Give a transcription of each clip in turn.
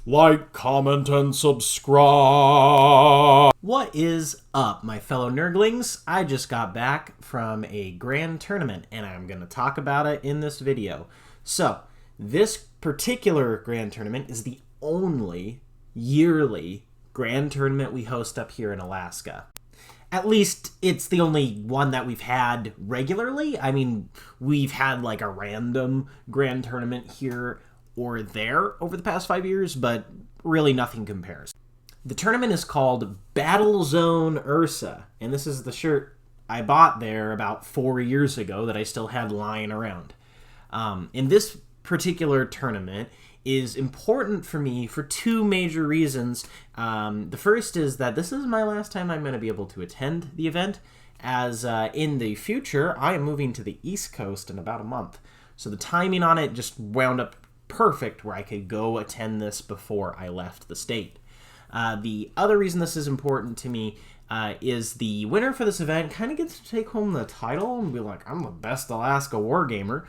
Like, comment, and subscribe. What is up, my fellow nerdlings? I just got back from a grand tournament, and I'm going to talk about it in this video. So, this particular grand tournament is the only yearly grand tournament we host up here in Alaska. At least it's the only one that we've had regularly. I mean, we've had like a random grand tournament here or there over the past 5 years, but really nothing compares. The tournament is called Battle Zone Ursa, and this is the shirt I bought there about 4 years ago that I still had lying around. And this particular tournament is important for me for two major reasons. The first is that this is my last time I'm going to be able to attend the event, as in the future I am moving to the East Coast in about a month. So the timing on it just wound up perfect where I could go attend this before I left the state. The other reason this is important to me is the winner for this event kind of gets to take home the title and be like, I'm the best Alaska wargamer,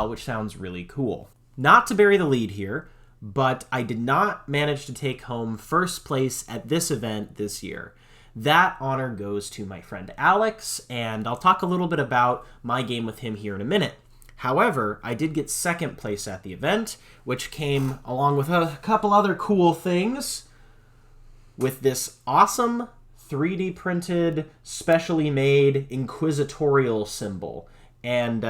which sounds really cool. Not to bury the lead here, but I did not manage to take home first place at this event this year. That honor goes to my friend Alex, and I'll talk a little bit about my game with him here in a minute. However, I did get second place at the event, which came along with a couple other cool things, with this awesome 3D printed, specially made inquisitorial symbol. And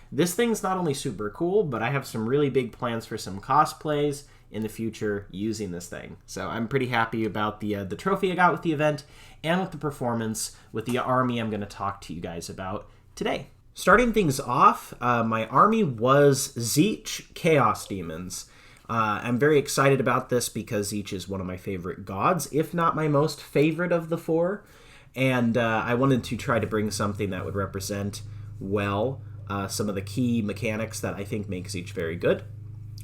this thing's not only super cool, but I have some really big plans for some cosplays in the future using this thing. So I'm pretty happy about the trophy I got with the event and with the performance with the army I'm going to talk to you guys about today. Starting things off, my army was Tzeentch Chaos Demons. I'm very excited about this because Tzeentch is one of my favorite gods, if not my most favorite of the four. And I wanted to try to bring something that would represent well some of the key mechanics that I think make Tzeentch very good.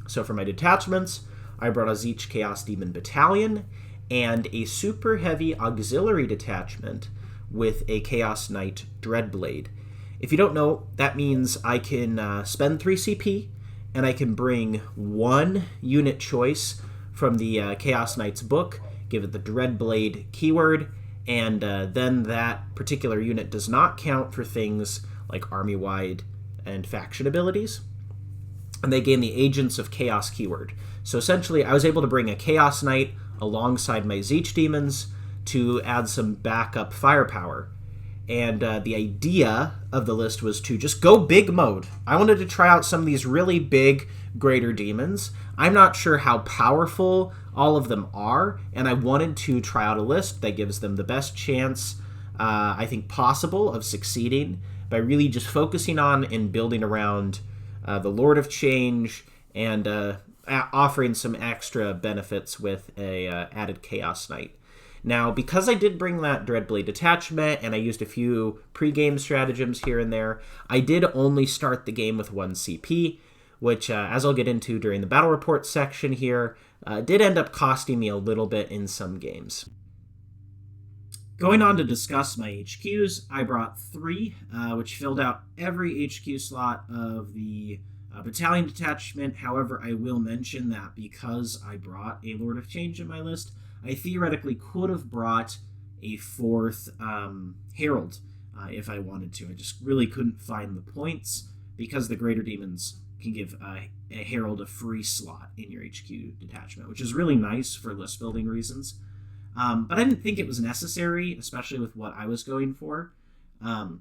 So for my detachments, I brought a Tzeentch Chaos Demon Battalion and a super heavy auxiliary detachment with a Chaos Knight Dreadblade. If you don't know, that means I can spend 3 CP and I can bring one unit choice from the Chaos Knight's book, give it the Dreadblade keyword, and then that particular unit does not count for things like army-wide and faction abilities. And they gain the Agents of Chaos keyword. So essentially, I was able to bring a Chaos Knight alongside my Tzeentch Demons to add some backup firepower. And the idea of the list was to just go big mode. I wanted to try out some of these really big greater demons. I'm not sure how powerful all of them are, and I wanted to try out a list that gives them the best chance, I think, possible of succeeding by really just focusing on and building around the Lord of Change and offering some extra benefits with a added Chaos Knight. Now, because I did bring that Dreadblade detachment and I used a few pre-game stratagems here and there, I did only start the game with 1 CP, which, as I'll get into during the battle report section here, did end up costing me a little bit in some games. Going on to discuss my HQs, I brought 3, which filled out every HQ slot of the battalion detachment. However, I will mention that because I brought a Lord of Change in my list, I theoretically could have brought a 4th Herald if I wanted to. I just really couldn't find the points because the Greater Demons can give a Herald a free slot in your HQ detachment, which is really nice for list building reasons. But I didn't think it was necessary, especially with what I was going for.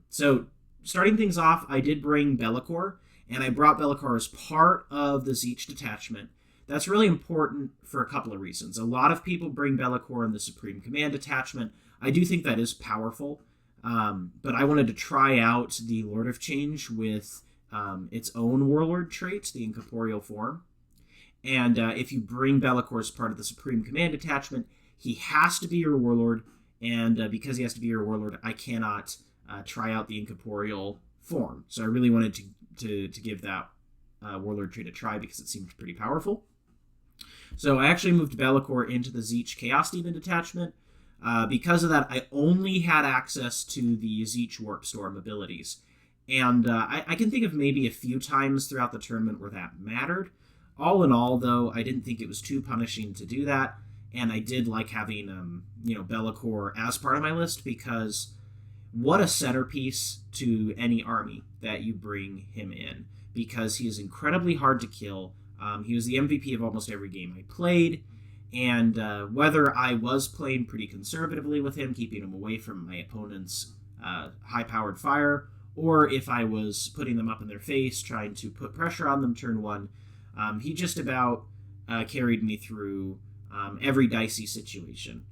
So starting things off, I did bring Be'lakor, and I brought Be'lakor as part of the Tzeentch detachment. That's really important for a couple of reasons. A lot of people bring Be'lakor in the Supreme Command detachment. I do think that is powerful, but I wanted to try out the Lord of Change with its own Warlord trait, the Incorporeal form. And if you bring Be'lakor as part of the Supreme Command detachment, he has to be your Warlord, and because he has to be your Warlord, I cannot try out the Incorporeal form. So I really wanted to give that Warlord trait a try because it seemed pretty powerful. So I actually moved Be'lakor into the Tzeentch Chaos Demon detachment. Because of that, I only had access to the Tzeentch Warp Storm abilities. And I can think of maybe a few times throughout the tournament where that mattered. All in all, though, I didn't think it was too punishing to do that, and I did like having, Be'lakor as part of my list, because what a centerpiece to any army that you bring him in, because he is incredibly hard to kill. He was the MVP of almost every game I played, and whether I was playing pretty conservatively with him, keeping him away from my opponent's high-powered fire, or if I was putting them up in their face, trying to put pressure on them turn one, he just about carried me through every dicey situation.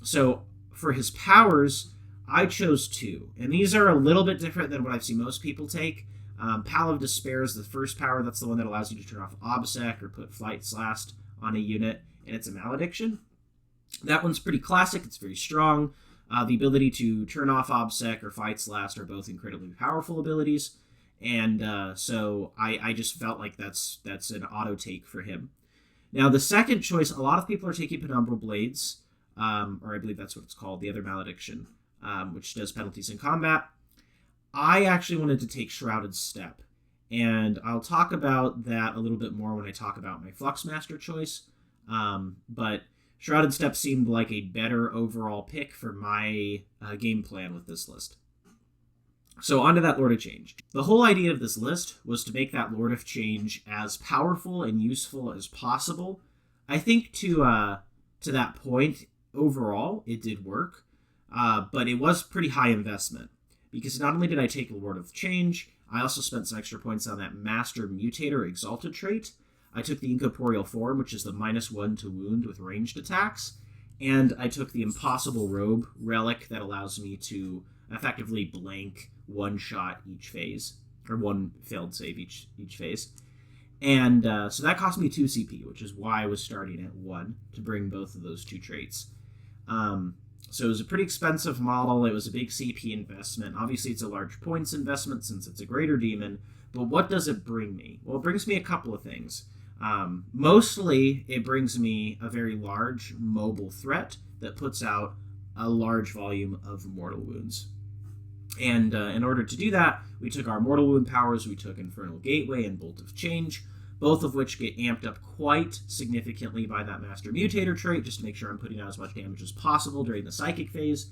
So for his powers, I chose two, and these are a little bit different than what I've seen most people take. Pal of Despair is the first power. That's the one that allows you to turn off Obsec or put Flight's Last on a unit, and it's a malediction. That one's pretty classic. It's very strong. The ability to turn off Obsec or Flight's Last are both incredibly powerful abilities, and so I just felt like that's an auto take for him. Now, the second choice, a lot of people are taking Penumbral Blades, or I believe that's what it's called, the other malediction, which does penalties in combat. I actually wanted to take Shrouded Step, and I'll talk about that a little bit more when I talk about my Fluxmaster choice, but Shrouded Step seemed like a better overall pick for my game plan with this list. So onto that Lord of Change. The whole idea of this list was to make that Lord of Change as powerful and useful as possible. I think to that point, overall, it did work, but it was pretty high investment, because not only did I take a Lord of Change, I also spent some extra points on that Master Mutator Exalted trait. I took the Incorporeal Form, which is the -1 to wound with ranged attacks, and I took the Impossible Robe Relic that allows me to effectively blank one shot each phase, or one failed save each phase. And so that cost me 2 CP, which is why I was starting at 1 to bring both of those two traits. So it was a pretty expensive model. It was a big CP investment. Obviously, it's a large points investment since it's a greater demon. But what does it bring me? Well, it brings me a couple of things. Mostly, it brings me a very large mobile threat that puts out a large volume of mortal wounds. And in order to do that, we took our mortal wound powers. We took Infernal Gateway and Bolt of Change, both of which get amped up quite significantly by that Master Mutator trait, just to make sure I'm putting out as much damage as possible during the Psychic phase.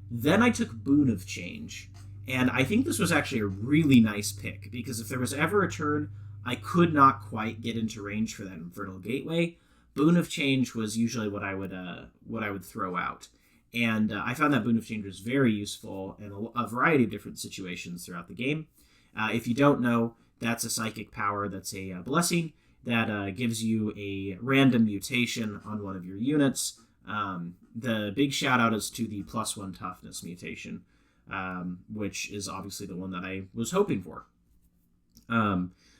Then I took Boon of Change, and I think this was actually a really nice pick, because if there was ever a turn I could not quite get into range for that Infernal Gateway, Boon of Change was usually what I would throw out. And I found that Boon of Change was very useful in a variety of different situations throughout the game. If you don't know, that's a psychic power that's a blessing that gives you a random mutation on one of your units. The big shout out is to the +1 toughness mutation, which is obviously the one that I was hoping for.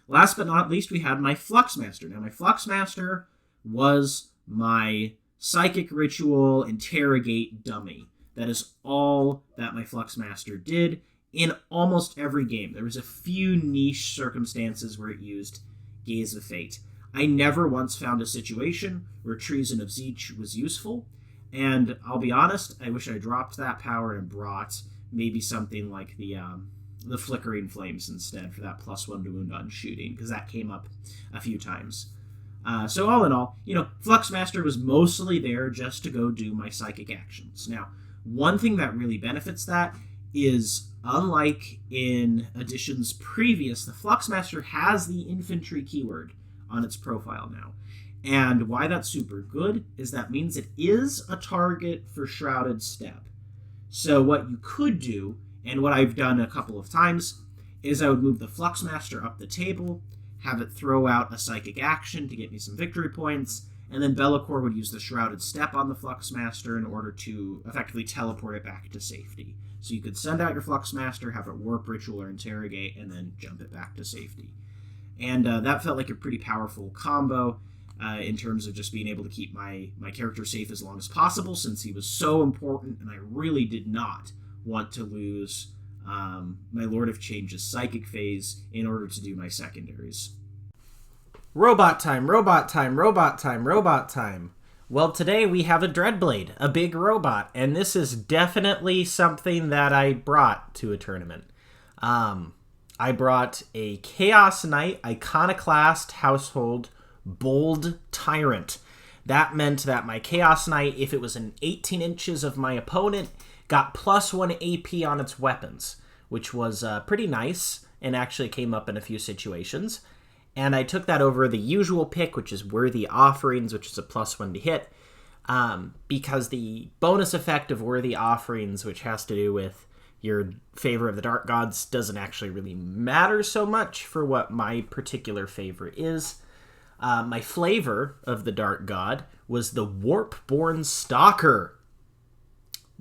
Last but not least, we had my Fluxmaster. Now, my Fluxmaster was my Psychic Ritual Interrogate dummy. That is all that my Fluxmaster did in almost every game. There was a few niche circumstances where it used Gaze of Fate. I never once found a situation where Treason of Tzeentch was useful, and I'll be honest, I wish I dropped that power and brought maybe something like the Flickering Flames instead for that +1 to wound on shooting, because that came up a few times. So all in all, Fluxmaster was mostly there just to go do my psychic actions. Now, one thing that really benefits that is, unlike in editions previous, the Fluxmaster has the infantry keyword on its profile now. And why that's super good is that means it is a target for Shrouded Step. So what you could do, and what I've done a couple of times, is I would move the Fluxmaster up the table, have it throw out a psychic action to get me some victory points, and then Be'lakor would use the Shrouded Step on the Fluxmaster in order to effectively teleport it back to safety. So you could send out your Fluxmaster, have it warp, ritual, or interrogate, and then jump it back to safety. And that felt like a pretty powerful combo in terms of just being able to keep my character safe as long as possible, since he was so important, and I really did not want to lose my Lord of Change's Psychic phase in order to do my secondaries. Robot time, robot time, robot time, robot time. Well, today we have a Dreadblade, a big robot, and this is definitely something that I brought to a tournament. I brought a Chaos Knight Iconoclast Household Bold Tyrant. That meant that my Chaos Knight, if it was in 18 inches of my opponent, got +1 AP on its weapons, which was pretty nice and actually came up in a few situations. And I took that over the usual pick, which is Worthy Offerings, which is a +1 to hit, because the bonus effect of Worthy Offerings, which has to do with your favor of the Dark Gods, doesn't actually really matter so much for what my particular favor is. My flavor of the Dark God was the Warpborn Stalker.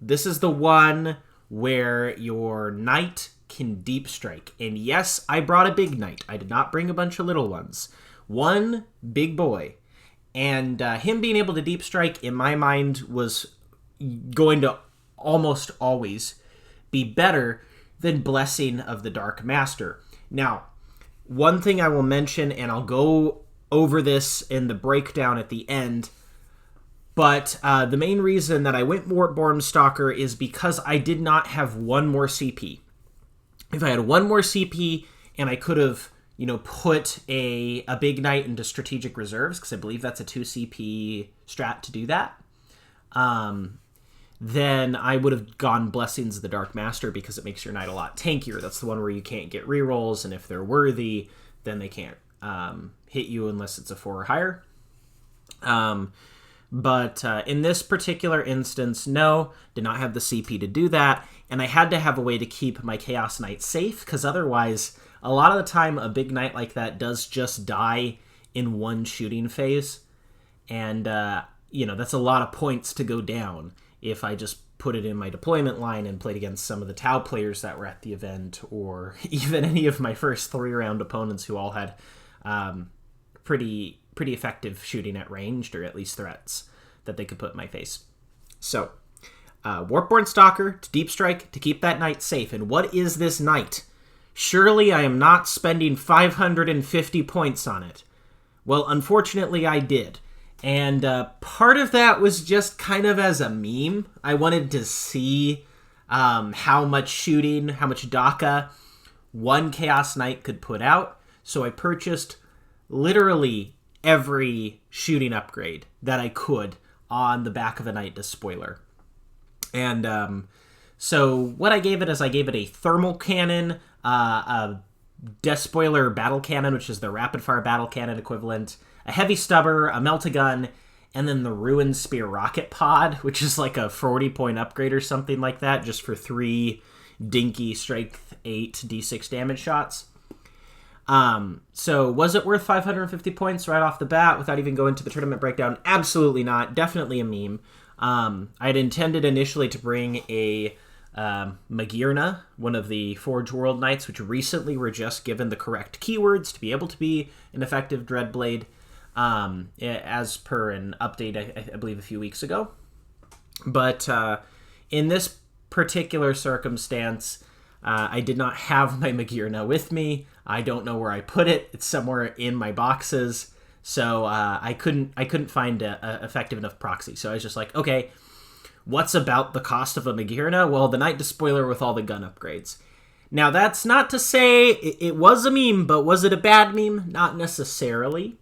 This is the one where your knight can deep strike. And yes, I brought a big knight. I did not bring a bunch of little ones. One big boy. And him being able to deep strike, in my mind, was going to almost always be better than Blessing of the Dark Master. Now, one thing I will mention, and I'll go over this in the breakdown at the end, but the main reason that I went Warpborn Stalker is because I did not have one more CP. If I had one more CP and I could have, put a big knight into strategic reserves, because I believe that's a 2 CP strat to do that, then I would have gone Blessings of the Dark Master because it makes your knight a lot tankier. That's the one where you can't get rerolls, and if they're worthy, then they can't hit you unless it's a 4 or higher. But in this particular instance, no, did not have the CP to do that, and I had to have a way to keep my Chaos Knight safe, because otherwise, a lot of the time, a big knight like that does just die in one shooting phase, and, that's a lot of points to go down if I just put it in my deployment line and played against some of the Tau players that were at the event, or even any of my first 3-round opponents who all had pretty effective shooting at ranged, or at least threats that they could put in my face. So, Warpborn Stalker to deep strike to keep that knight safe. And what is this knight? Surely I am not spending 550 points on it. Well, unfortunately I did. And part of that was just kind of as a meme. I wanted to see how much shooting, how much DACA one Chaos Knight could put out. So I purchased literally every shooting upgrade that I could on the back of a Knight Despoiler. And so what I gave it is I gave it a Thermal Cannon, a Despoiler Battle Cannon, which is the Rapid Fire Battle Cannon equivalent, a Heavy Stubber, a Melt-A-Gun, and then the Ruin Spear Rocket Pod, which is like a 40-point upgrade or something like that, just for 3 dinky Strength 8 D6 damage shots. So was it worth 550 points right off the bat without even going to the tournament breakdown? Absolutely not. Definitely a meme. I had intended initially to bring a Magirna, one of the Forge World Knights, which recently were just given the correct keywords to be able to be an effective Dreadblade, as per an update, I believe, a few weeks ago. But in this particular circumstance, I did not have my Magirna with me. I don't know where I put it. It's somewhere in my boxes. So I couldn't find a effective enough proxy. So I was just like, okay, what's about the cost of a Magirna? Well, the Knight Despoiler with all the gun upgrades. Now, that's not to say it was a meme, but was it a bad meme? Not necessarily.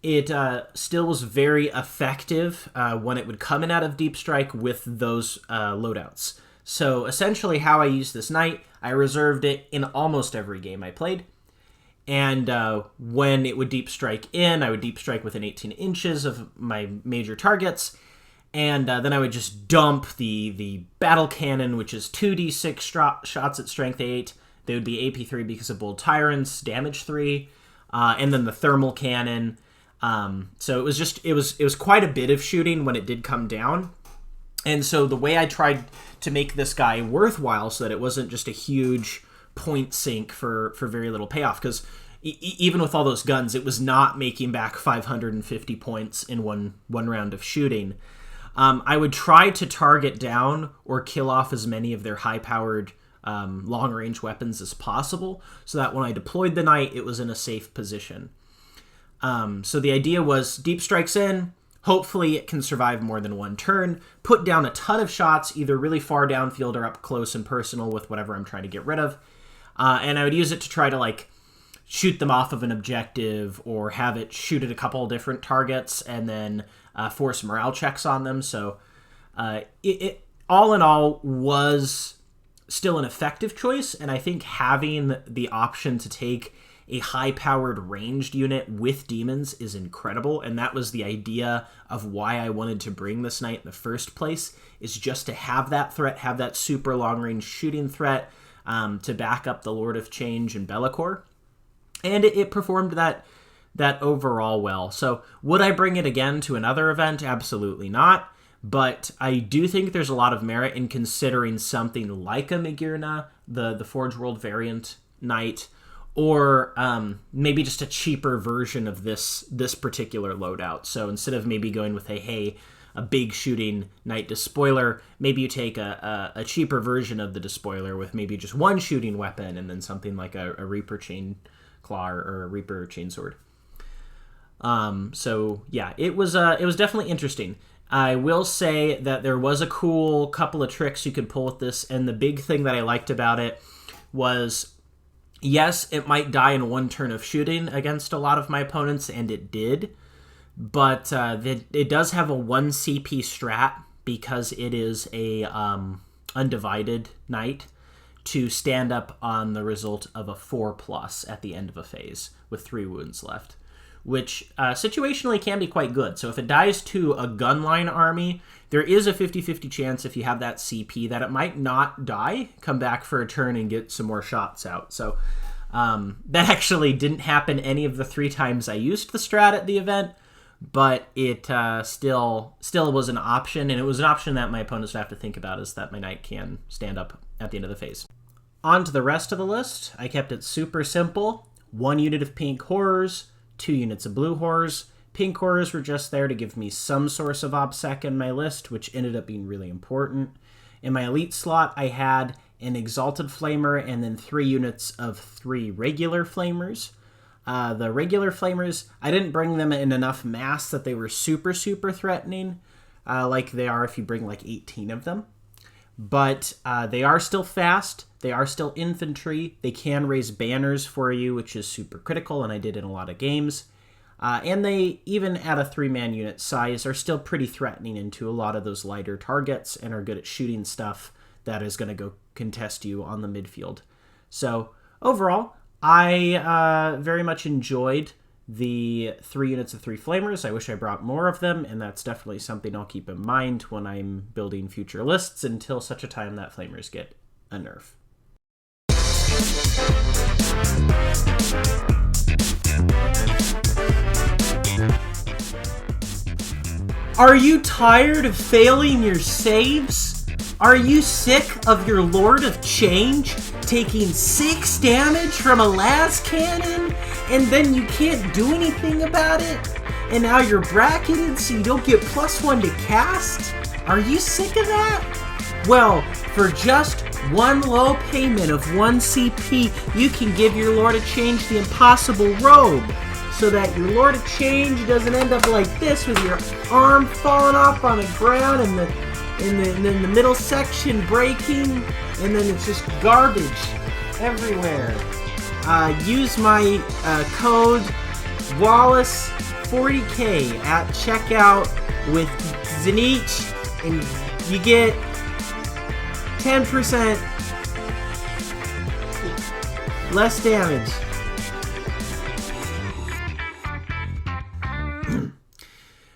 It still was very effective when it would come in out of Deep Strike with those loadouts. So essentially how I used this knight, I reserved it in almost every game I played. And when it would deep strike in, I would deep strike within 18 inches of my major targets. And then I would just dump the Battle Cannon, which is 2d6 shots at Strength 8. They would be AP3 because of Bold Tyrants, damage 3. And then the Thermal Cannon. So it was quite a bit of shooting when it did come down. And so the way I tried to make this guy worthwhile so that it wasn't just a huge point sink for very little payoff, because even with all those guns, it was not making back 550 points in one round of shooting. I would try to target down or kill off as many of their high-powered long-range weapons as possible, so that when I deployed the knight, it was in a safe position. So the idea was deep strikes in, hopefully it can survive more than one turn, put down a ton of shots, either really far downfield or up close and personal with whatever I'm trying to get rid of. And I would use it to try to, like, shoot them off of an objective or have it shoot at a couple different targets and then force morale checks on them. So it all in all was still an effective choice, and I think having the option to take a high-powered ranged unit with demons is incredible, and that was the idea of why I wanted to bring this knight in the first place, is just to have that threat, have that super long-range shooting threat to back up the Lord of Change and Be'lakor. And it performed that overall well. So would I bring it again to another event? Absolutely not. But I do think there's a lot of merit in considering something like a Magirna, the Forge World variant knight, or maybe just a cheaper version of this particular loadout. So instead of maybe going with a big shooting knight despoiler, maybe you take a cheaper version of the despoiler with maybe just one shooting weapon and then something like a Reaper Chain Claw or a Reaper Chainsword. So yeah, it was definitely interesting. I will say that there was a cool couple of tricks you could pull with this, and the big thing that I liked about it was, yes, it might die in one turn of shooting against a lot of my opponents, and it did, but it does have a 1 CP strat because it is a undivided knight to stand up on the result of a 4+ at the end of a phase with 3 wounds left, which situationally can be quite good. So if it dies to a gunline army, there is a 50-50 chance if you have that CP that it might not die, come back for a turn and get some more shots out. So that actually didn't happen any of the 3 times I used the strat at the event, but it still was an option, and it was an option that my opponents would have to think about, is that my knight can stand up at the end of the phase. On to the rest of the list. I kept it super simple. 1 unit of pink horrors, 2 units of blue horrors. Pink horrors were just there to give me some source of OBSEC in my list, which ended up being really important. In my elite slot, I had an Exalted Flamer and then 3 units of 3 regular Flamers. The regular Flamers, I didn't bring them in enough mass that they were super, super threatening, like they are if you bring like 18 of them. But they are still fast. They are still infantry. They can raise banners for you, which is super critical, and I did in a lot of games. And they, even at a 3-man unit size, are still pretty threatening into a lot of those lighter targets and are good at shooting stuff that is going to go contest you on the midfield. So overall, I very much enjoyed the 3 units of 3 Flamers. I wish I brought more of them, and that's definitely something I'll keep in mind when I'm building future lists until such a time that Flamers get a nerf. Are you tired of failing your saves? Are you sick of your Lord of Change taking 6 damage from a las cannon and then you can't do anything about it? And now you're bracketed so you don't get +1 to cast? Are you sick of that? Well, for just 1 low payment of 1 CP, you can give your Lord of Change the impossible robe, so that your Lord of Change doesn't end up like this with your arm falling off on the ground and the middle section breaking, and then it's just garbage everywhere. Use my code Wallace40K at checkout with Tzeentch, and you get 10% less damage.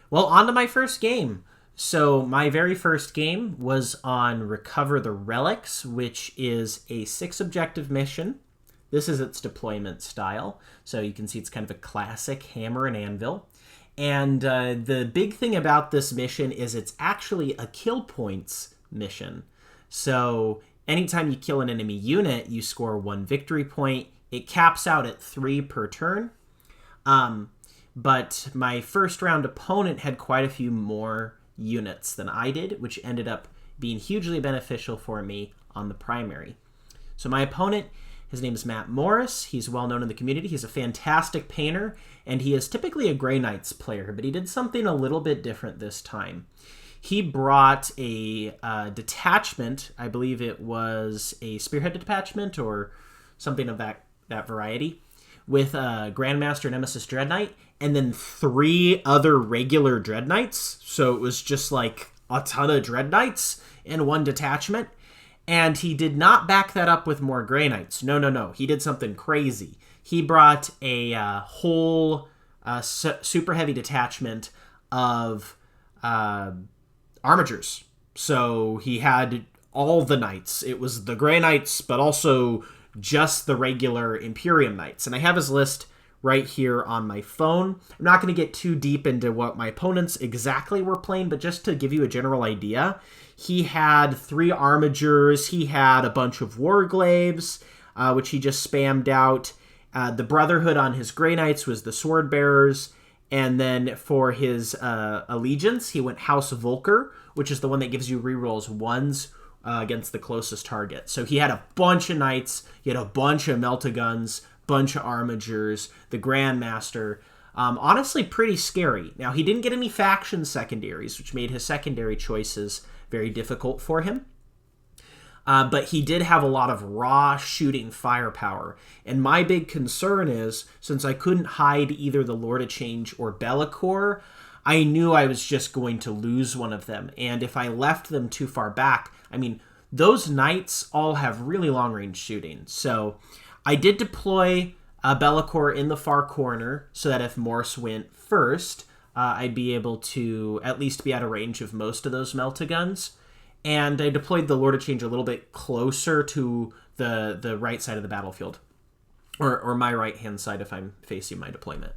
Well, on to my first game. So my very first game was on Recover the Relics, which is a 6-objective mission. This is its deployment style. So you can see it's kind of a classic hammer and anvil. And the big thing about this mission is it's actually a kill points mission. So anytime you kill an enemy unit, you score 1 victory point. It caps out at 3 per turn. But my first round opponent had quite a few more units than I did, which ended up being hugely beneficial for me on the primary. So my opponent, his name is Matt Morris. He's well known in the community. He's a fantastic painter, and he is typically a Grey Knights player, but he did something a little bit different this time. He brought a detachment. I believe it was a spearhead detachment or something of that variety, with Grandmaster Nemesis Dread Knight, and then 3 other regular Dread Knights. So it was just like a ton of Dread Knights in one detachment. And he did not back that up with more Grey Knights. No. He did something crazy. He brought a whole super heavy detachment of armigers. So he had all the knights. It was the Grey Knights, but also just the regular Imperium Knights. And I have his list right here on my phone. I'm not going to get too deep into what my opponents exactly were playing, but just to give you a general idea, he had 3 armigers, he had a bunch of warglaves, which he just spammed out. The Brotherhood on his Grey Knights was the Sword Bearers, and then for his allegiance, he went House Volker, which is the one that gives you rerolls 1s against the closest target. So he had a bunch of knights, he had a bunch of meltaguns, bunch of armigers, the Grandmaster. Honestly, pretty scary. Now, he didn't get any faction secondaries, which made his secondary choices very difficult for him. But he did have a lot of raw shooting firepower. And my big concern is, since I couldn't hide either the Lord of Change or Be'lakor, I knew I was just going to lose one of them. And if I left them too far back, I mean, those knights all have really long-range shooting. So I did deploy Be'lakor in the far corner so that if Morse went first, I'd be able to at least be out of range of most of those meltaguns. And I deployed the Lord of Change a little bit closer to the right side of the battlefield. Or my right-hand side if I'm facing my deployment.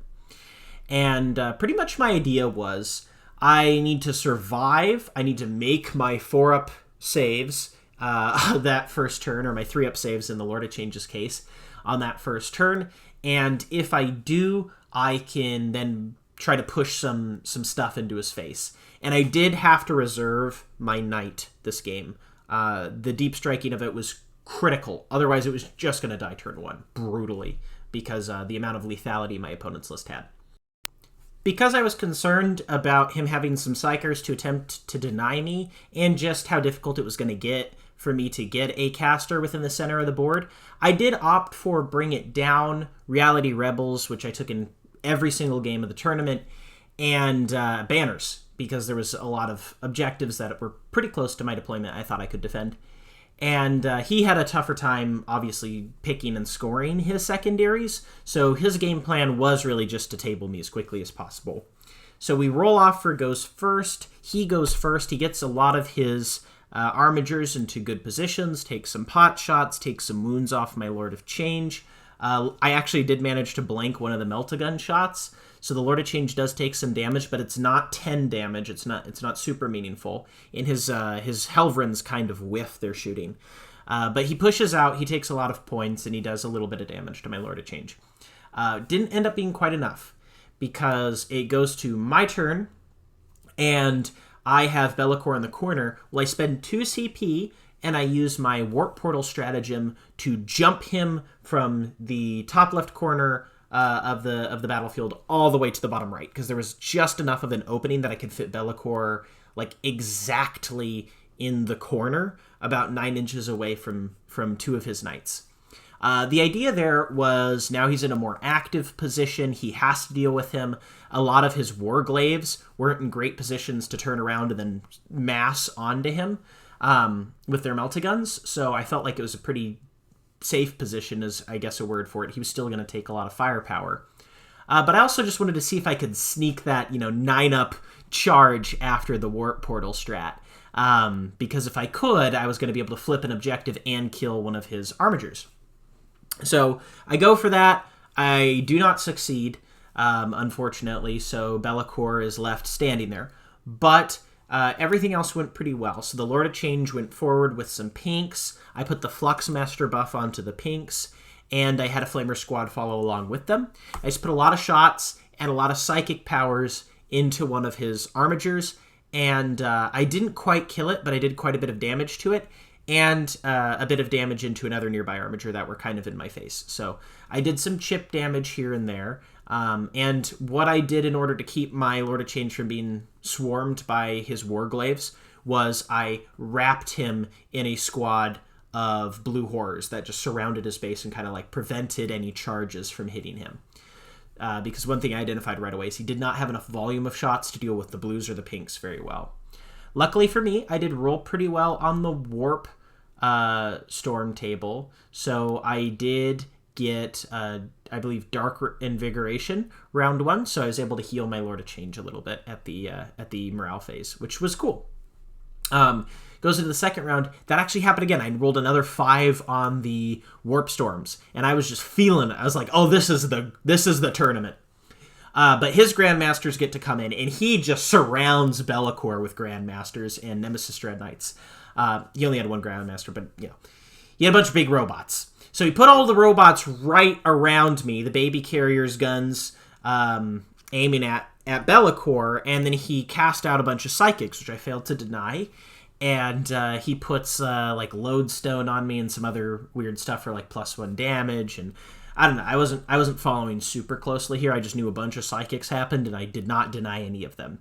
And pretty much my idea was, I need to survive, I need to make my 4-up saves that first turn, or my 3-up saves in the Lord of Change's case, on that first turn. And if I do, I can then try to push some stuff into his face. And I did have to reserve my knight this game. The deep striking of it was critical. Otherwise, it was just going to die turn 1, brutally, because the amount of lethality my opponent's list had. Because I was concerned about him having some psychers to attempt to deny me, and just how difficult it was going to get for me to get a caster within the center of the board, I did opt for Bring It Down, Reality Rebels, which I took in every single game of the tournament, and Banners, because there was a lot of objectives that were pretty close to my deployment I thought I could defend. And he had a tougher time, obviously, picking and scoring his secondaries, so his game plan was really just to table me as quickly as possible. So we roll off for goes first. He goes first. He gets a lot of his armigers into good positions, takes some pot shots, takes some wounds off my Lord of Change. I actually did manage to blank one of the meltagun shots, so the Lord of Change does take some damage, but it's not 10 damage. It's not super meaningful. In his Helvrins kind of whiff their shooting. But he pushes out, he takes a lot of points, and he does a little bit of damage to my Lord of Change. Didn't end up being quite enough, because it goes to my turn, and I have Be'lakor in the corner. Well, I spend 2 CP, and I use my Warp Portal stratagem to jump him from the top left corner of the battlefield all the way to the bottom right, because there was just enough of an opening that I could fit Be'lakor like exactly in the corner, about 9 inches away from 2 of his knights. The idea there was, now he's in a more active position. He has to deal with him. A lot of his warglaves weren't in great positions to turn around and then mass onto him with their meltaguns. So I felt like it was a pretty safe position, is I guess a word for it. He was still going to take a lot of firepower. But I also just wanted to see if I could sneak that, 9-up charge after the Warp Portal strat. Because if I could, I was going to be able to flip an objective and kill one of his armigers. So I go for that. I do not succeed, unfortunately, so Be'lakor is left standing there. But everything else went pretty well. So the Lord of Change went forward with some pinks. I put the Fluxmaster buff onto the pinks, and I had a Flamer squad follow along with them. I just put a lot of shots and a lot of psychic powers into one of his armigers, and I didn't quite kill it, but I did quite a bit of damage to it, and a bit of damage into another nearby armiger that were kind of in my face. So I did some chip damage here and there, and what I did in order to keep my Lord of Change from being swarmed by his warglaves was I wrapped him in a squad of blue horrors that just surrounded his base and kind of like prevented any charges from hitting him. Because one thing I identified right away is he did not have enough volume of shots to deal with the blues or the pinks very well. Luckily for me, I did roll pretty well on the warp storm table, so I did get, I believe, Dark Invigoration round 1, so I was able to heal my Lord of Change a little bit at the morale phase, which was cool. Goes into the second round. That actually happened again. I rolled another 5 on the warp storms, and I was just feeling it. I was like, "Oh, this is the tournament." But his Grandmasters get to come in, and he just surrounds Be'lakor with Grandmasters and Nemesis Dread Knights. He only had one Grandmaster, but he had a bunch of big robots. So he put all the robots right around me, the baby carriers' guns, aiming at Be'lakor, and then he cast out a bunch of psychics, which I failed to deny. And he puts like Lodestone on me and some other weird stuff for like +1 damage. And I don't know. I wasn't following super closely here. I just knew a bunch of psychics happened, and I did not deny any of them.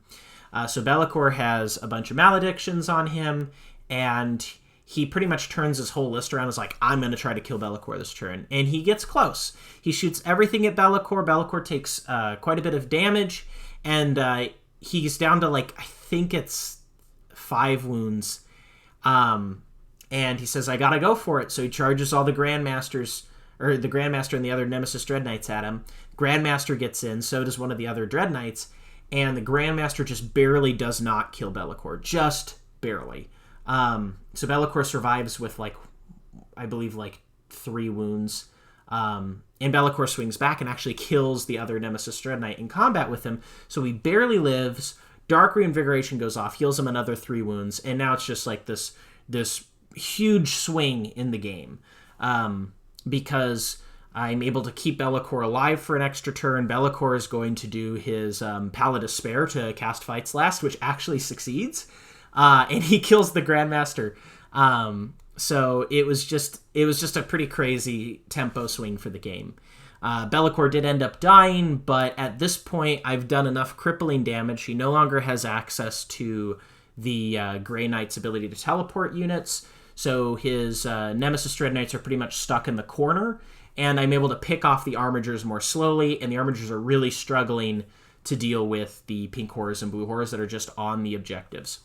So Be'lakor has a bunch of maledictions on him, and he pretty much turns his whole list around. Is like, I'm going to try to kill Be'lakor this turn, and he gets close. He shoots everything at Be'lakor. Be'lakor takes quite a bit of damage, and he's down to like, I think it's 5 wounds, and he says, I gotta go for it. So he charges all the Grandmasters, or the Grandmaster and the other Nemesis Dread Knights at him. Grandmaster gets in, so does one of the other Dread Knights, and the Grandmaster just barely does not kill Be'lakor, just barely. So Be'lakor survives with like, I believe like 3 wounds, and Be'lakor swings back and actually kills the other Nemesis Dread Knight in combat with him, so he barely lives. Dark Reinvigoration goes off, heals him another 3 wounds, and now it's just like this huge swing in the game. Because I'm able to keep Be'lakor alive for an extra turn. Be'lakor is going to do his Pal of Despair to cast Fights Last, which actually succeeds. And he kills the Grandmaster. So it was just a pretty crazy tempo swing for the game. Be'lakor did end up dying, but at this point, I've done enough crippling damage. He no longer has access to the Grey Knight's ability to teleport units, so his Nemesis Dread Knights are pretty much stuck in the corner, and I'm able to pick off the Armigers more slowly, and the Armigers are really struggling to deal with the Pink Horrors and Blue Horrors that are just on the objectives.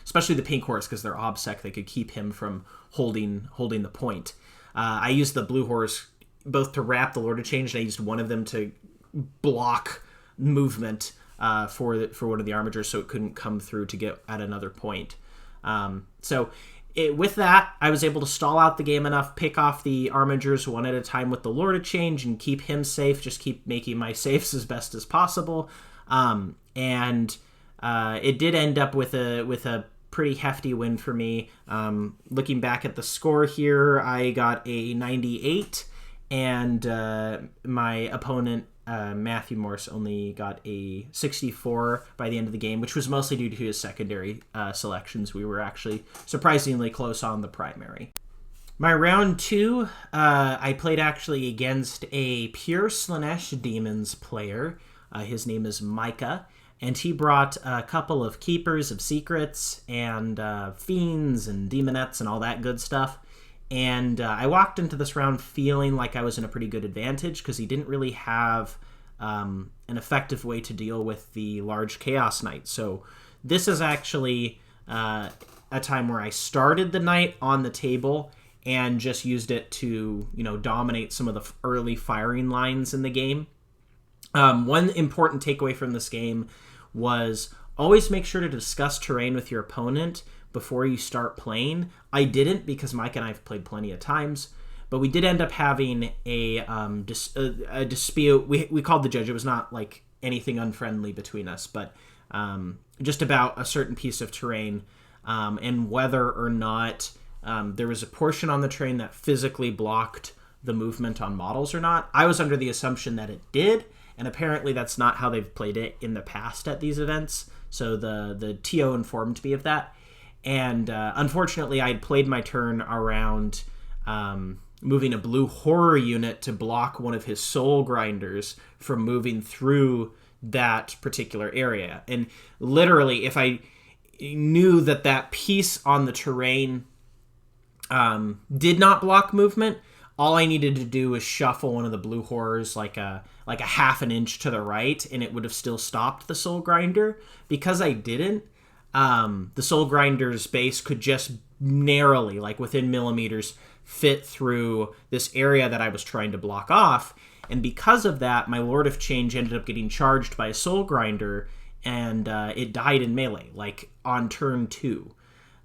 Especially the Pink Horrors, because they're OBSEC, they could keep him from holding the point. I used the Blue Horrors both to wrap the Lord of Change, and I used one of them to block movement for one of the Armigers, so it couldn't come through to get at another point. With that, I was able to stall out the game enough, pick off the Armigers one at a time with the Lord of Change, and keep him safe, just keep making my safes as best as possible. It did end up with a pretty hefty win for me. Looking back at the score here, I got a 98, and my opponent, Matthew Morse, only got a 64 by the end of the game, which was mostly due to his secondary selections. We were actually surprisingly close on the primary. My round 2, I played actually against a pure Slaanesh Daemons player. His name is Micah, and he brought a couple of Keepers of Secrets and Fiends and Demonettes and all that good stuff. And I walked into this round feeling like I was in a pretty good advantage because he didn't really have an effective way to deal with the large Chaos Knight. So this is actually a time where I started the Knight on the table and just used it to, dominate some of the early firing lines in the game. One important takeaway from this game was always make sure to discuss terrain with your opponent before you start playing. I didn't, because Mike and I have played plenty of times, but we did end up having a dispute. We called the judge. It was not like anything unfriendly between us, but just about a certain piece of terrain, and whether or not there was a portion on the terrain that physically blocked the movement on models or not. I was under the assumption that it did, and apparently that's not how they've played it in the past at these events. So the TO informed me of that. And unfortunately, I had played my turn around moving a blue horror unit to block one of his soul grinders from moving through that particular area. And literally, if I knew that piece on the terrain Did not block movement. All I needed to do was shuffle one of the blue horrors like a half an inch to the right, and it would have still stopped the Soul Grinder. Because I didn't, the Soul Grinder's base could just narrowly, like within millimeters, fit through this area that I was trying to block off. And because of that, my Lord of Change ended up getting charged by a Soul Grinder, and it died in melee, like on turn 2.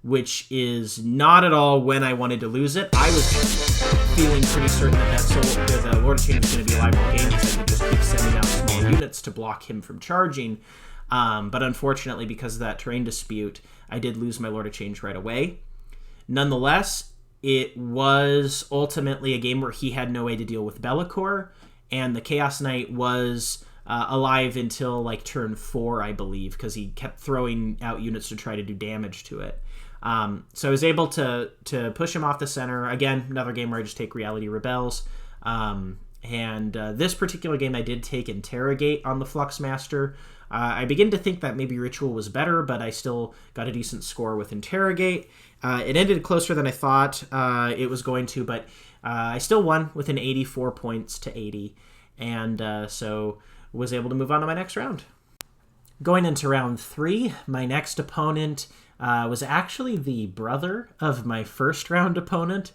Which is not at all when I wanted to lose it. I was feeling pretty certain that the Lord of Change was going to be alive all game, because I could just keep sending out small units to block him from charging. But unfortunately, because of that terrain dispute, I did lose my Lord of Change right away. Nonetheless, it was ultimately a game where he had no way to deal with Be'lakor, and the Chaos Knight was alive until like turn 4, I believe, because he kept throwing out units to try to do damage to it. So I was able to push him off the center. Again, another game where I just take Reality Rebels. This particular game I did take Interrogate on the Fluxmaster. I begin to think that maybe Ritual was better, but I still got a decent score with Interrogate. It ended closer than I thought it was going to, but I still won with an 84 points to 80. And so was able to move on to my next round. Going into round 3, my next opponent was actually the brother of my first round opponent,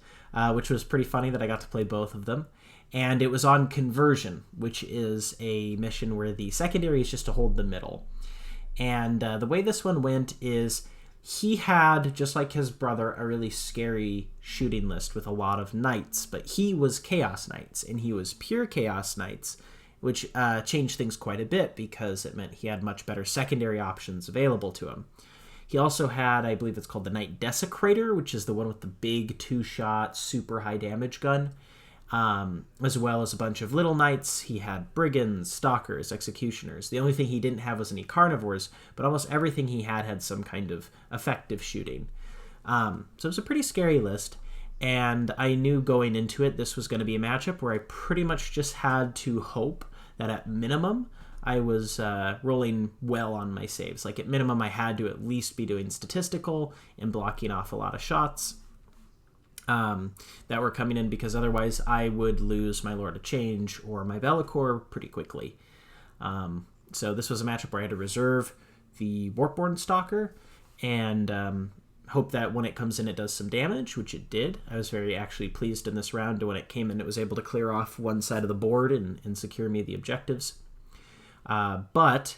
which was pretty funny that I got to play both of them. And it was on Conversion, which is a mission where the secondary is just to hold the middle. And the way this one went is he had, just like his brother, a really scary shooting list with a lot of knights. But he was Chaos Knights, and he was pure Chaos Knights, which changed things quite a bit because it meant he had much better secondary options available to him. He also had, I believe it's called the Knight Desecrator, which is the one with the big 2-shot, super high damage gun, as well as a bunch of little knights. He had Brigands, Stalkers, Executioners. The only thing he didn't have was any Carnivores, but almost everything he had some kind of effective shooting. So it was a pretty scary list, and I knew going into it this was going to be a matchup where I pretty much just had to hope that at minimum I was rolling well on my saves. Like at minimum, I had to at least be doing statistical and blocking off a lot of shots that were coming in, because otherwise I would lose my Lord of Change or my Be'lakor pretty quickly. So this was a matchup where I had to reserve the Warpborn Stalker and hope that when it comes in it does some damage, which it did. I was very actually pleased in this round when it came in. It was able to clear off one side of the board and secure me the objectives. But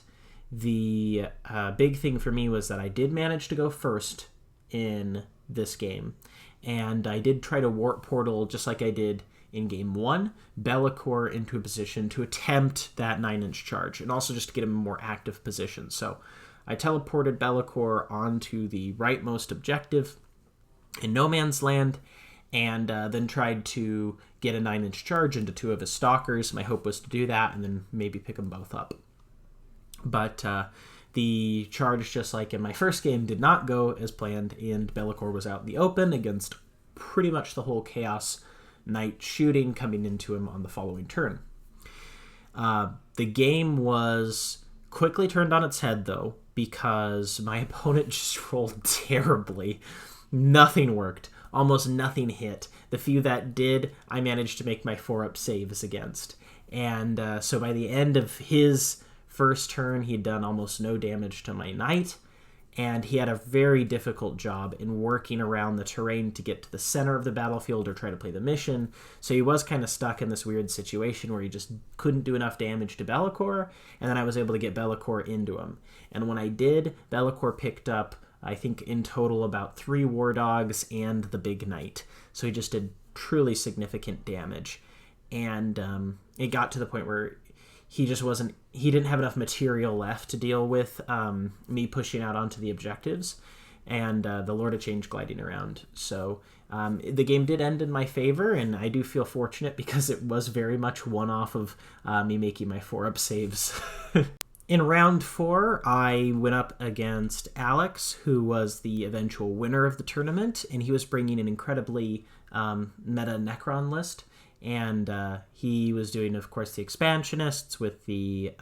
the big thing for me was that I did manage to go first in this game. And I did try to warp portal, just like I did in game 1, Be'lakor into a position to attempt that 9-inch charge, and also just to get him in a more active position. So I teleported Be'lakor onto the rightmost objective in No Man's Land, and then tried to get a 9-inch charge into 2 of his Stalkers. My hope was to do that and then maybe pick them both up. But the charge, just like in my first game, did not go as planned, and Be'lakor was out in the open against pretty much the whole Chaos Knight shooting coming into him on the following turn. The game was quickly turned on its head, though, because my opponent just rolled terribly. Nothing worked. Almost nothing hit. The few that did, I managed to make my 4-up saves against. And so by the end of his first turn, he'd done almost no damage to my knight, and he had a very difficult job in working around the terrain to get to the center of the battlefield or try to play the mission. So he was kind of stuck in this weird situation where he just couldn't do enough damage to Be'lakor, and then I was able to get Be'lakor into him. And when I did, Be'lakor picked up, I think in total, about 3 War Dogs and the Big Knight. So he just did truly significant damage. And it got to the point where he didn't have enough material left to deal with me pushing out onto the objectives and the Lord of Change gliding around. So the game did end in my favor, and I do feel fortunate because it was very much one off of me making my 4-up saves. In round 4, I went up against Alex, who was the eventual winner of the tournament, and he was bringing an incredibly meta Necron list. And he was doing, of course, the expansionists with the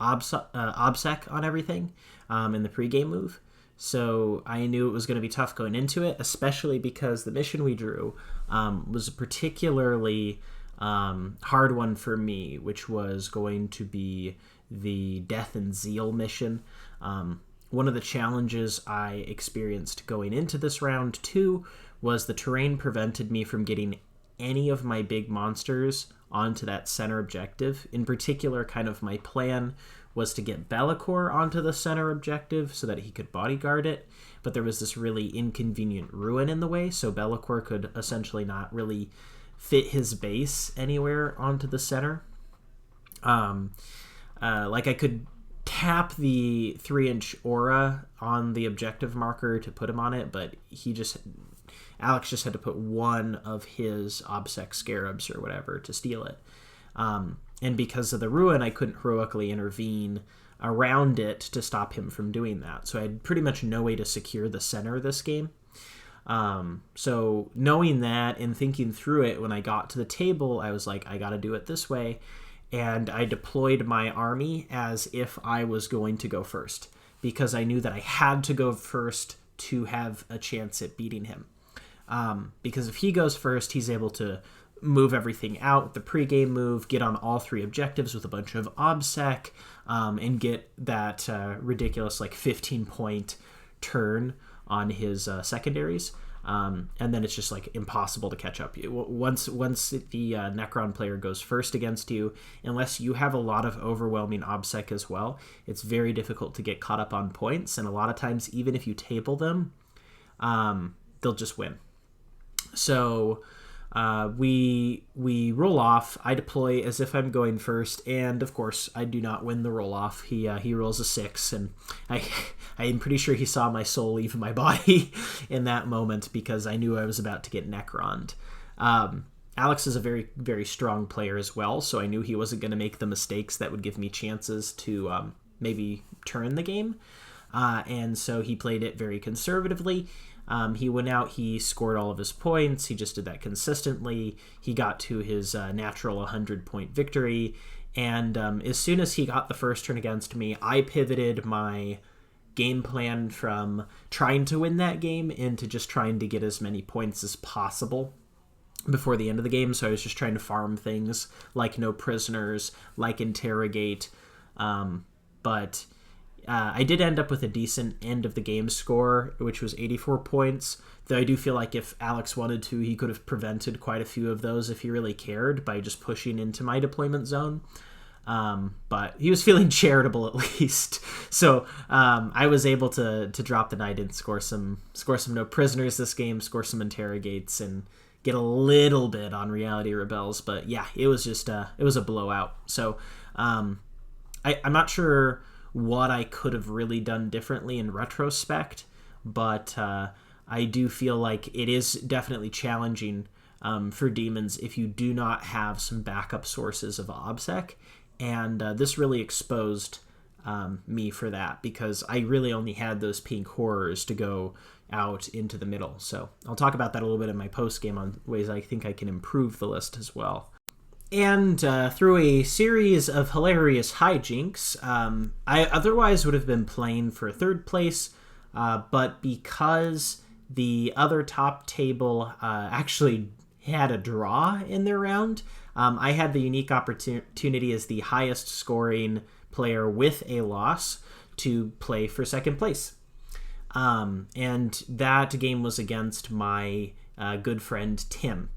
OBSEC on everything in the pregame move. So I knew it was going to be tough going into it, especially because the mission we drew was a particularly hard one for me, which was going to be the Death and Zeal mission. One of the challenges I experienced going into this round, too, was the terrain prevented me from getting any of my big monsters onto that center objective. In particular, kind of my plan was to get Be'lakor onto the center objective so that he could bodyguard it, but there was this really inconvenient ruin in the way, so Be'lakor could essentially not really fit his base anywhere onto the center. Like I could tap the 3-inch aura on the objective marker to put him on it, but Alex just had to put one of his Obsec Scarabs or whatever to steal it. And because of the ruin, I couldn't heroically intervene around it to stop him from doing that. So I had pretty much no way to secure the center of this game. So knowing that and thinking through it, when I got to the table, I was like, I got to do it this way. And I deployed my army as if I was going to go first, because I knew that I had to go first to have a chance at beating him. Because if he goes first, he's able to move everything out with the pregame move, get on all 3 objectives with a bunch of Obsec, and get that ridiculous 15-point turn on his secondaries. And then it's just impossible to catch up. Once the Necron player goes first against you, unless you have a lot of overwhelming Obsec as well, it's very difficult to get caught up on points. And a lot of times, even if you table them, they'll just win. So we roll off. I deploy as if I'm going first, and of course I do not win the roll off. He rolls a 6, and I'm pretty sure he saw my soul leave my body in that moment, because I knew I was about to get Necroned. Alex is a very, very strong player as well, so I knew he wasn't going to make the mistakes that would give me chances to maybe turn the game. And so he played it very conservatively. He went out, he scored all of his points, he just did that consistently. He got to his natural 100-point victory, and as soon as he got the first turn against me, I pivoted my game plan from trying to win that game into just trying to get as many points as possible before the end of the game. So I was just trying to farm things like no prisoners, like interrogate, but I did end up with a decent end of the game score, which was 84 points, though I do feel like if Alex wanted to, he could have prevented quite a few of those if he really cared by just pushing into my deployment zone. But he was feeling charitable at least. So I was able to drop the knight and score some no prisoners this game, score some interrogates, and get a little bit on reality rebels. But yeah, it was just it was a blowout. So I'm not sure what I could have really done differently in retrospect, but I do feel like it is definitely challenging for Daemons if you do not have some backup sources of Obsec, and this really exposed me for that, because I really only had those pink horrors to go out into the middle. So I'll talk about that a little bit in my post game on ways I think I can improve the list as well. And through a series of hilarious hijinks, I otherwise would have been playing for 3rd place, but because the other top table actually had a draw in their round, I had the unique opportunity as the highest scoring player with a loss to play for 2nd place. And that game was against my good friend Tim.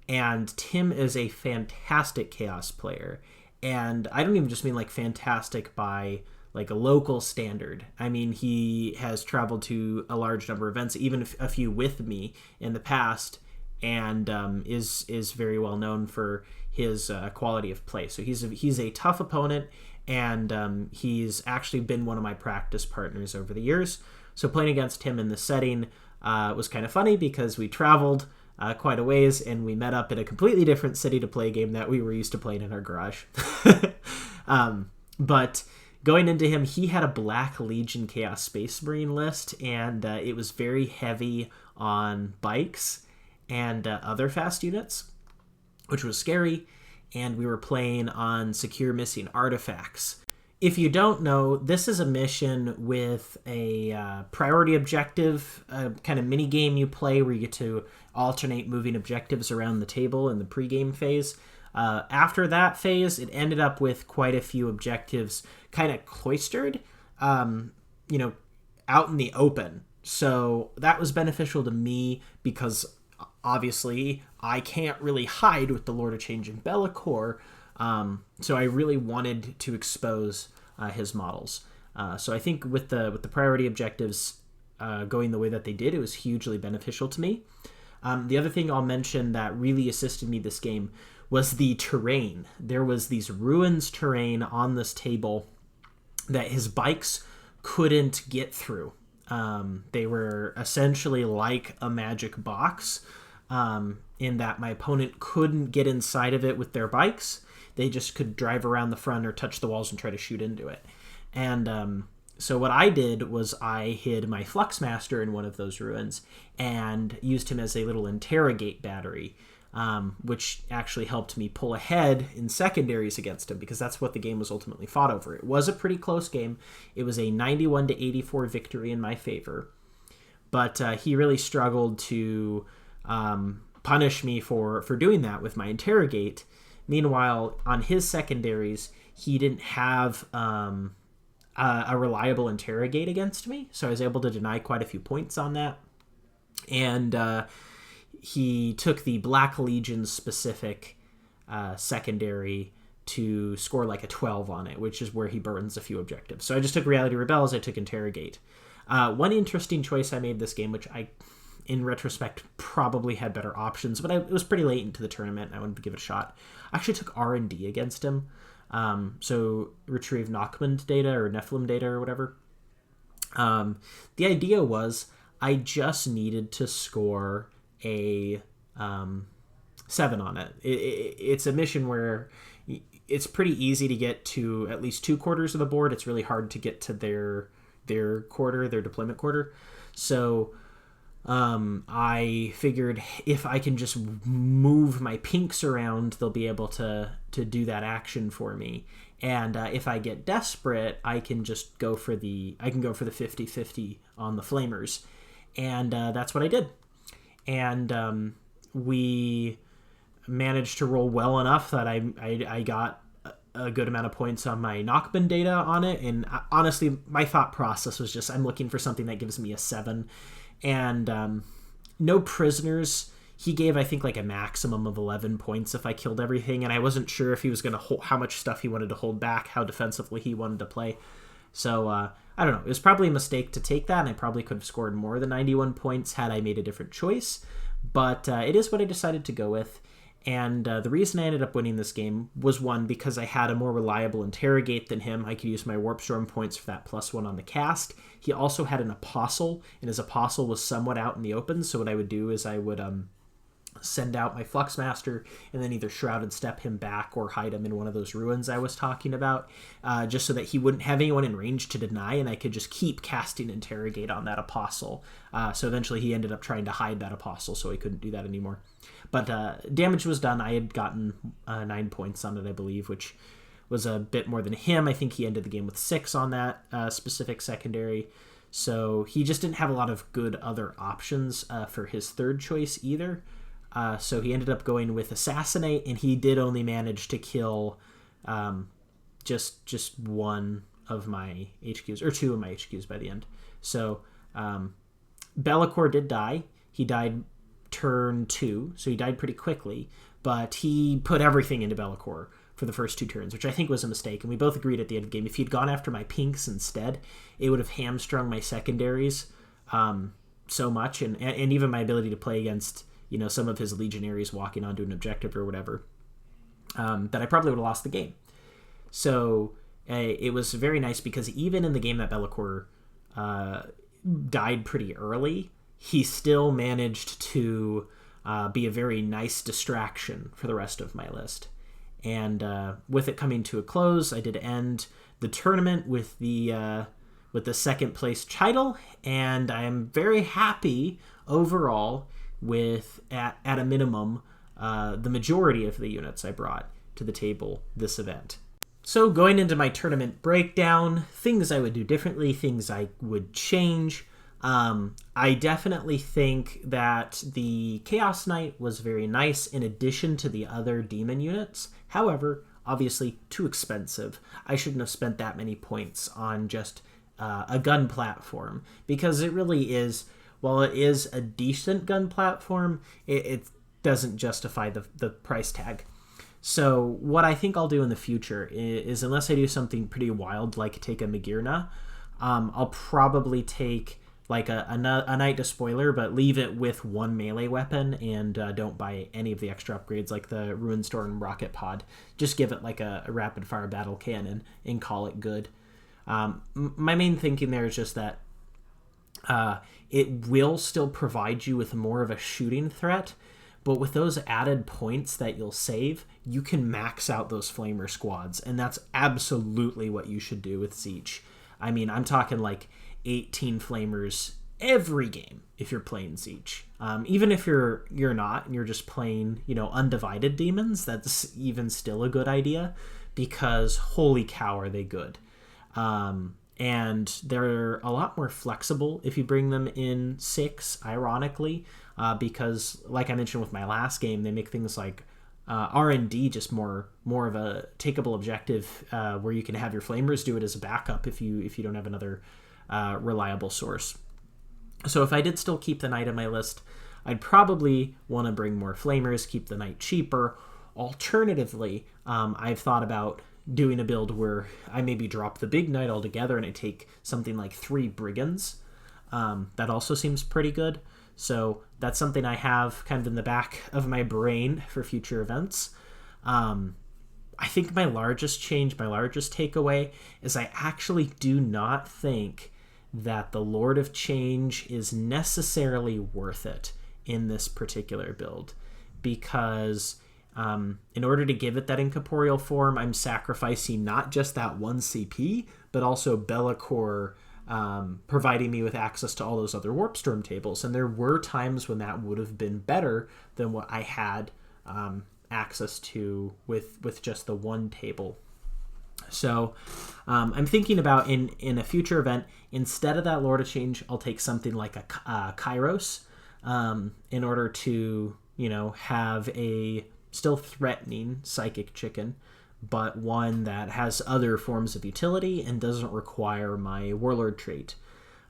And Tim is a fantastic Chaos player. And I don't even just mean fantastic by a local standard. I mean, he has traveled to a large number of events, even a few with me in the past, and is very well known for his quality of play. So he's a tough opponent, and he's actually been one of my practice partners over the years. So playing against him in this setting was kind of funny, because we traveled quite a ways, and we met up in a completely different city to play a game that we were used to playing in our garage. But going into him, he had a Black Legion Chaos Space Marine list, and it was very heavy on bikes and other fast units, which was scary, and we were playing on secure missing artifacts. If you don't know, this is a mission with a priority objective, kind of mini game you play where you get to alternate moving objectives around the table in the pregame phase. After that phase, it ended up with quite a few objectives kind of cloistered, out in the open. So that was beneficial to me because obviously I can't really hide with the Lord of Change and Be'lakor. So I really wanted to expose his models. So I think with the priority objectives going the way that they did, it was hugely beneficial to me. The other thing I'll mention that really assisted me this game was the terrain. There was these ruins terrain on this table that his bikes couldn't get through. They were essentially like a magic box, in that my opponent couldn't get inside of it with their bikes. They just could drive around the front or touch the walls and try to shoot into it. And so what I did was I hid my Fluxmaster in one of those ruins and used him as a little interrogate battery, which actually helped me pull ahead in secondaries against him, because that's what the game was ultimately fought over. It was a pretty close game. It was a 91-84 victory in my favor, but he really struggled to punish me for doing that with my interrogate. Meanwhile, on his secondaries, he didn't have a reliable interrogate against me, so I was able to deny quite a few points on that. And he took the Black Legion specific secondary to score like a 12 on it, which is where he burns a few objectives. So I just took Reality Rebels, I took Interrogate. One interesting choice I made this game, which I, in retrospect, probably had better options, but it was pretty late into the tournament and I wanted to give it a shot. I actually took R&D against him. So retrieve Nachmund data or Nephilim data or whatever. The idea was I just needed to score a 7 on it. It's a mission where it's pretty easy to get to at least 2 quarters of the board. It's really hard to get to their quarter, their deployment quarter. So I figured if I can just move my pinks around, they'll be able to do that action for me. And if I get desperate, I can just go for the 50-50 on the Flamers. And that's what I did. And we managed to roll well enough that I got a good amount of points on my Nachmund data on it. And honestly, my thought process was just, I'm looking for something that gives me a 7. And no prisoners. He gave, I think, like a maximum of 11 points if I killed everything. And I wasn't sure if he was going to hold, how much stuff he wanted to hold back, how defensively he wanted to play. So, I don't know. It was probably a mistake to take that, and I probably could have scored more than 91 points had I made a different choice. But it is what I decided to go with. And the reason I ended up winning this game was, one, because I had a more reliable interrogate than him. I could use my Warp Storm points for that +1 on the cast. He also had an Apostle, and his Apostle was somewhat out in the open. So what I would do is I would send out my Fluxmaster and then either Shrouded Step him back or hide him in one of those ruins I was talking about, just so that he wouldn't have anyone in range to deny, and I could just keep casting Interrogate on that Apostle. So eventually he ended up trying to hide that Apostle, so he couldn't do that anymore. But damage was done. I had gotten 9 points on it, I believe, which was a bit more than him. I think he ended the game with 6 on that specific secondary. So he just didn't have a lot of good other options for his third choice either. So he ended up going with Assassinate, and he did only manage to kill just one of my HQs, or 2 of my HQs by the end. So Be'lakor did die. He died turn 2, so he died pretty quickly, but he put everything into Be'lakor for the first 2 turns, which I think was a mistake, and we both agreed at the end of the game, if he'd gone after my pinks instead, it would have hamstrung my secondaries so much, and even my ability to play against some of his legionaries walking onto an objective or whatever, that I probably would have lost the game. So it was very nice, because even in the game that Be'lakor died pretty early, he still managed to be a very nice distraction for the rest of my list. And with it coming to a close, I did end the tournament with the second place title, and I am very happy overall with, at a minimum, the majority of the units I brought to the table this event. So going into my tournament breakdown, things I would do differently, things I would change. I definitely think that the Chaos Knight was very nice in addition to the other demon units. However, obviously too expensive. I shouldn't have spent that many points on just a gun platform, because it really is, while it is a decent gun platform, it doesn't justify the price tag. So what I think I'll do in the future is, unless I do something pretty wild like take a Magirna, I'll probably take like a Knight Despoiler, but leave it with one melee weapon and don't buy any of the extra upgrades like the Ruinstorm Rocket Pod. Just give it like a rapid fire battle cannon and call it good. My main thinking there is just that it will still provide you with more of a shooting threat, but with those added points that you'll save, you can max out those Flamer squads, and that's absolutely what you should do with Tzeentch. I mean, I'm talking like 18 Flamers every game if you're playing Tzeentch. Even if you're not, and you're just playing, undivided demons, that's even still a good idea, because holy cow are they good. And they're a lot more flexible if you bring them in 6, ironically, because like I mentioned with my last game, they make things like R&D just more of a takeable objective, where you can have your Flamers do it as a backup if you don't have another reliable source. So if I did still keep the Knight on my list, I'd probably want to bring more Flamers, keep the Knight cheaper. Alternatively, I've thought about doing a build where I maybe drop the big Knight altogether and I take something like 3 Brigands. That also seems pretty good. So that's something I have kind of in the back of my brain for future events. I think my largest change, my largest takeaway, is I actually do not think that the Lord of Change is necessarily worth it in this particular build, because in order to give it that incorporeal form, I'm sacrificing not just that 1 CP, but also Be'lakor providing me with access to all those other Warpstorm tables. And there were times when that would have been better than what I had access to with just the 1 table. So I'm thinking about in a future event, instead of that Lord of Change, I'll take something like a Kairos in order to, have a still threatening Psychic Chicken, but one that has other forms of utility and doesn't require my Warlord trait,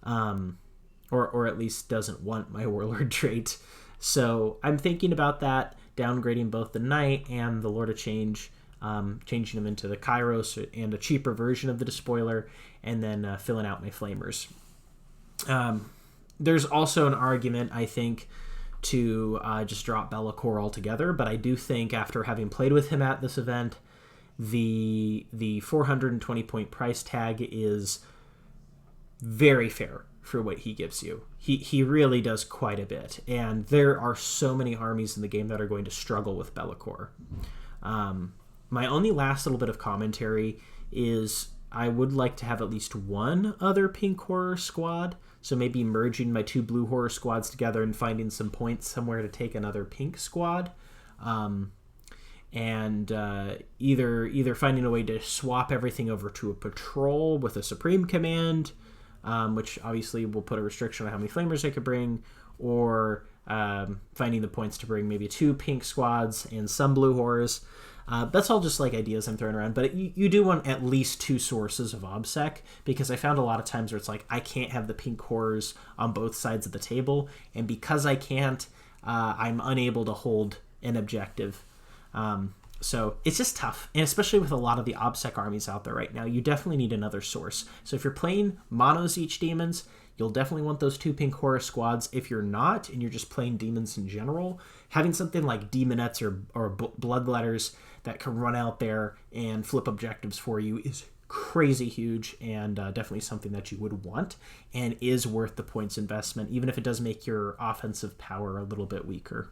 or at least doesn't want my Warlord trait. So I'm thinking about that, downgrading both the Knight and the Lord of Change, changing them into the Kairos and a cheaper version of the Despoiler, and then filling out my Flamers. There's also an argument, I think, to just drop Be'lakor altogether, but I do think after having played with him at this event, the 420 point price tag is very fair for what he gives you. He really does quite a bit, and there are so many armies in the game that are going to struggle with Be'lakor. My only last little bit of commentary is I would like to have at least one other pink horror squad, so maybe merging my 2 blue horror squads together and finding some points somewhere to take another pink squad. And either finding a way to swap everything over to a patrol with a Supreme Command, which obviously will put a restriction on how many Flamers I could bring, or finding the points to bring maybe 2 pink squads and some blue horrors. That's all just like ideas I'm throwing around, but you do want at least 2 sources of OBSEC, because I found a lot of times where it's like I can't have the pink horrors on both sides of the table, and because I can't, I'm unable to hold an objective. So it's just tough, and especially with a lot of the OBSEC armies out there right now, you definitely need another source. So if you're playing mono Tzeentch demons, you'll definitely want those 2 pink horror squads. If you're not, and you're just playing demons in general, having something like demonettes or bloodletters that can run out there and flip objectives for you is crazy huge, and definitely something that you would want and is worth the points investment, even if it does make your offensive power a little bit weaker.